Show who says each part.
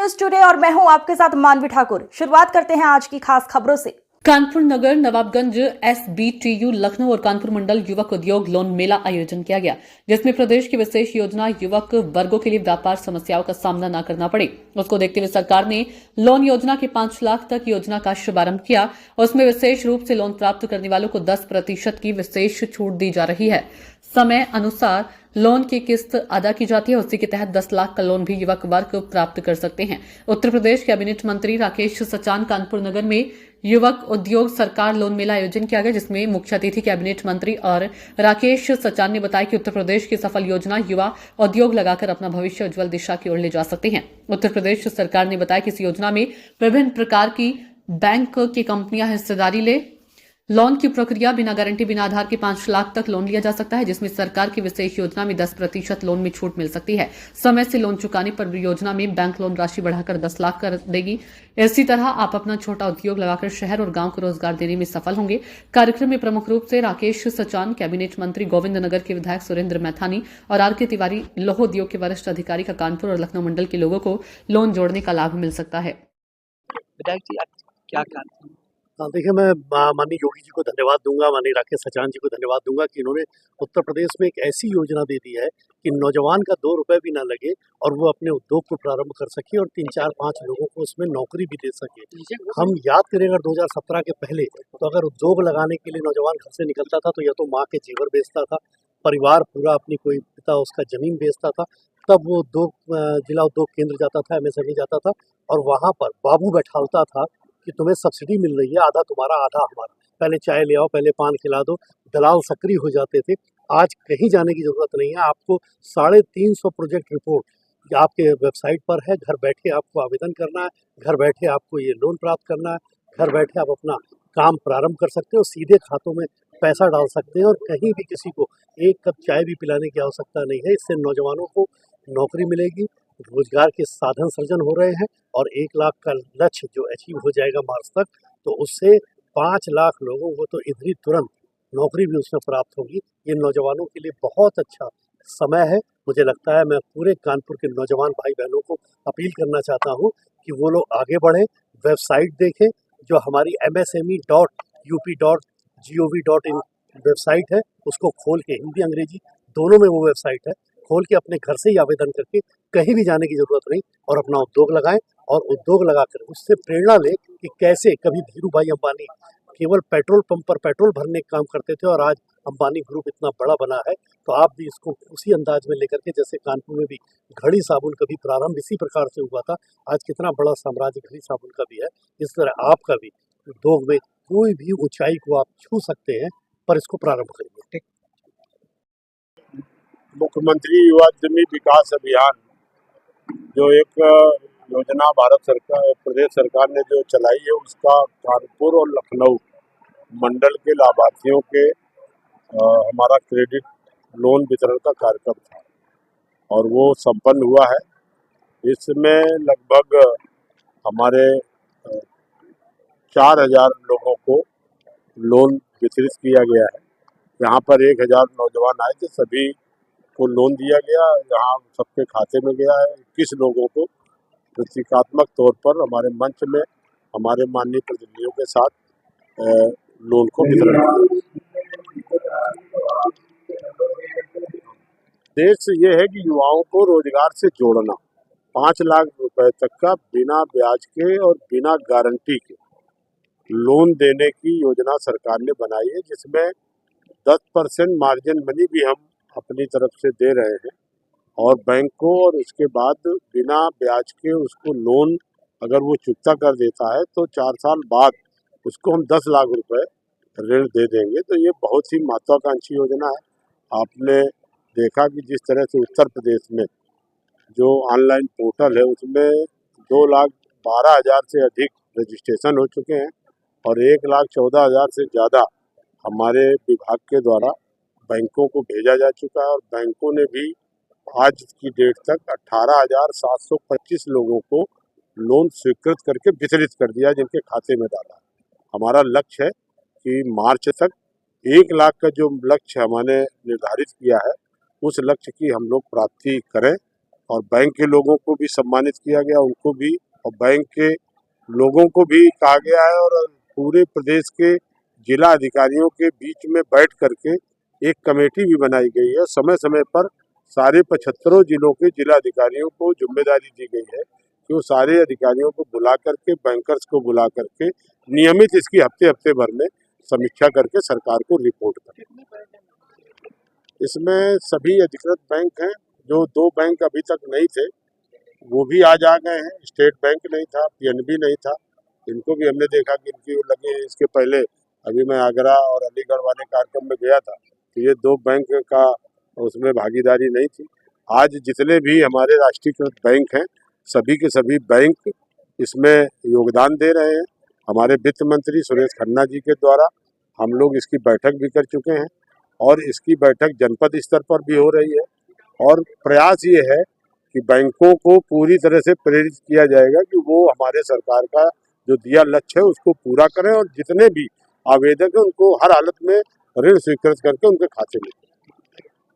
Speaker 1: News today और मैं हूं आपके साथ मानवी ठाकुर। शुरुआत करते हैं आज की खास खबरों से। कानपुर नगर, नवाबगंज, SBTU, लखनऊ और कानपुर मंडल युवक उद्योग लोन मेला आयोजन किया गया, जिसमें प्रदेश की विशेष योजना युवक वर्गों के लिए व्यापार समस्याओं का सामना न करना पड़े, उसको देखते हुए सरकार ने लोन योजना के 5 लाख तक योजना का शुभारंभ किया। उसमें विशेष रूप से लोन प्राप्त करने वालों को 10% की विशेष छूट दी जा रही है। समय अनुसार लोन की किस्त अदा की जाती है। उसी के तहत 10 लाख का लोन भी युवक वर्ग प्राप्त कर सकते हैं। उत्तर प्रदेश कैबिनेट मंत्री राकेश सचान कानपुर नगर में युवक उद्योग सरकार लोन मेला आयोजन किया गया, जिसमें मुख्य अतिथि कैबिनेट मंत्री और राकेश सचान ने बताया कि उत्तर प्रदेश की सफल योजना युवा उद्योग लगाकर अपना भविष्य उज्जवल दिशा की ओर ले जा सकते हैं। उत्तर प्रदेश सरकार ने बताया कि इस योजना में विभिन्न प्रकार की बैंक की कंपनियां हिस्सेदारी ले लोन की प्रक्रिया बिना गारंटी, बिना आधार के 5 लाख तक लोन लिया जा सकता है, जिसमें सरकार की विशेष योजना में 10% लोन में छूट मिल सकती है। समय से लोन चुकाने पर योजना में बैंक लोन राशि बढ़ाकर 10 लाख कर देगी। इसी तरह आप अपना छोटा उद्योग लगाकर शहर और गांव को रोजगार देने में सफल होंगे। कार्यक्रम में प्रमुख रूप से राकेश सचान, कैबिनेट मंत्री, गोविंद नगर के विधायक सुरेंद्र मैथानी और RK तिवारी, लौह उद्योग के वरिष्ठ अधिकारी का कानपुर और लखनऊ मंडल के लोगों को लोन जोड़ने का लाभ मिल सकता है।
Speaker 2: विधायक जी, आप क्या कहते हैं?
Speaker 3: देखिए, मैं माननीय योगी जी को धन्यवाद दूंगा, माननीय राकेश सचान जी को धन्यवाद दूंगा कि इन्होंने उत्तर प्रदेश में एक ऐसी योजना दे दी है कि नौजवान का 2 रुपए भी ना लगे और वो अपने उद्योग को प्रारंभ कर सके और 3, 4, 5 लोगों को उसमें नौकरी भी दे सके। हम याद करें अगर 2017 के पहले, तो अगर उद्योग लगाने के लिए नौजवान घर से निकलता था तो या तो माँ के जेवर बेचता था, परिवार पूरा अपनी कोई पिता उसका जमीन बेचता था, तब वो जिला उद्योग केंद्र जाता था, MSME जाता था और वहाँ पर बाबू बैठालता था कि तुम्हें सब्सिडी मिल रही है, आधा तुम्हारा आधा हमारा, पहले चाय ले आओ, पहले पान खिला दो, दलाल सक्रिय हो जाते थे। आज कहीं जाने की ज़रूरत नहीं है, आपको 350 प्रोजेक्ट रिपोर्ट आपके वेबसाइट पर है। घर बैठे आपको आवेदन करना है, घर बैठे आपको ये लोन प्राप्त करना है, घर बैठे आप अपना काम प्रारंभ कर सकते हो, सीधे खातों में पैसा डाल सकते हैं और कहीं भी किसी को एक कप चाय भी पिलाने की आवश्यकता नहीं है। इससे नौजवानों को नौकरी मिलेगी, रोजगार के साधन सृजन हो रहे हैं और 1 लाख का लक्ष्य जो अचीव हो जाएगा मार्च तक, तो उससे 5 लाख लोगों को तो इधर ही तुरंत नौकरी भी उसमें प्राप्त होगी। ये नौजवानों के लिए बहुत अच्छा समय है। मुझे लगता है मैं पूरे कानपुर के नौजवान भाई बहनों को अपील करना चाहता हूँ कि वो लोग आगे बढ़ें, वेबसाइट देखें, जो हमारी msme.up.gov.in वेबसाइट है, उसको खोल के, हिंदी अंग्रेजी दोनों में वो वेबसाइट है, खोल के अपने घर से ही आवेदन करके कहीं भी जाने की ज़रूरत नहीं और अपना उद्योग लगाएं और उद्योग लगाकर उससे प्रेरणा लें कि कैसे कभी धीरू भाई अंबानी केवल पेट्रोल पंप पर पेट्रोल भरने का काम करते थे और आज अंबानी ग्रुप इतना बड़ा बना है। तो आप भी इसको उसी अंदाज में लेकर के, जैसे कानपुर में भी घड़ी साबुन कभी प्रारंभ इसी प्रकार से हुआ था, आज कितना बड़ा साम्राज्य घड़ी साबुन का भी है, इस तरह आपका भी उद्योग में कोई भी ऊंचाई को आप छू सकते हैं, पर इसको प्रारंभ करिए।
Speaker 4: मुख्यमंत्री युवा उद्यमी विकास अभियान जो एक योजना भारत सरकार, प्रदेश सरकार ने जो चलाई है, उसका कानपुर और लखनऊ मंडल के लाभार्थियों के हमारा क्रेडिट लोन वितरण का कार्यक्रम था और वो संपन्न हुआ है। इसमें लगभग हमारे 4000 लोगों को लोन वितरित किया गया है। यहाँ पर 1000 नौजवान आए थे, सभी को लोन दिया गया। यहाँ सबके खाते में गया है। 21 लोगों को प्रतीकात्मक तौर पर हमारे मंच में हमारे माननीय प्रतिनिधियों के साथ लोन को वितरण किया। उद्देश्य ये है कि युवाओं को रोजगार से जोड़ना। 5 लाख रुपए तक का बिना ब्याज के और बिना गारंटी के लोन देने की योजना सरकार ने बनाई है, जिसमें 10% मार्जिन मनी भी हम अपनी तरफ से दे रहे हैं और बैंक को, और उसके बाद बिना ब्याज के उसको लोन अगर वो चुकता कर देता है तो 4 साल बाद उसको हम 10 लाख रुपए ऋण दे देंगे। तो ये बहुत ही महत्वाकांक्षी योजना है। आपने देखा कि जिस तरह से उत्तर प्रदेश में जो ऑनलाइन पोर्टल है उसमें 2,12,000 से अधिक रजिस्ट्रेशन हो चुके हैं और 1,14,000 से ज़्यादा हमारे विभाग के द्वारा बैंकों को भेजा जा चुका है और बैंकों ने भी आज की डेट तक 18,725 लोगों को लोन स्वीकृत करके वितरित कर दिया, जिनके खाते में डाला। हमारा लक्ष्य है कि मार्च तक 1 लाख का जो लक्ष्य हमारे निर्धारित किया है, उस लक्ष्य की हम लोग प्राप्ति करें और बैंक के लोगों को भी सम्मानित किया गया, उनको भी, और बैंक के लोगों को भी कहा गया है और पूरे प्रदेश के जिला अधिकारियों के बीच में बैठ करके एक कमेटी भी बनाई गई है। समय समय पर सारे 75 जिलों के जिला अधिकारियों को जिम्मेदारी दी गई है कि वो सारे अधिकारियों को बुला करके, बैंकर्स को बुला करके नियमित इसकी हफ्ते भर में समीक्षा करके सरकार को रिपोर्ट करें। इसमें सभी अधिकृत बैंक हैं, जो 2 बैंक अभी तक नहीं थे वो भी आज आ गए हैं। स्टेट बैंक नहीं था, पीएनबी नहीं था, इनको भी हमने देखा कि इनकी लगे। इसके पहले अभी मैं आगरा और अलीगढ़ वाले कार्यक्रम में गया था तो ये 2 बैंक का उसमें भागीदारी नहीं थी। आज जितने भी हमारे राष्ट्रीयकृत बैंक हैं, सभी के सभी बैंक इसमें योगदान दे रहे हैं। हमारे वित्त मंत्री सुरेश खन्ना जी के द्वारा हम लोग इसकी बैठक भी कर चुके हैं और इसकी बैठक जनपद स्तर पर भी हो रही है और प्रयास ये है कि बैंकों को पूरी तरह से प्रेरित किया जाएगा कि वो हमारे सरकार का जो दिया लक्ष्य है उसको पूरा करें और जितने भी आवेदक हैं उनको हर हालत में ऋण स्वीकृत करके उनके खाते में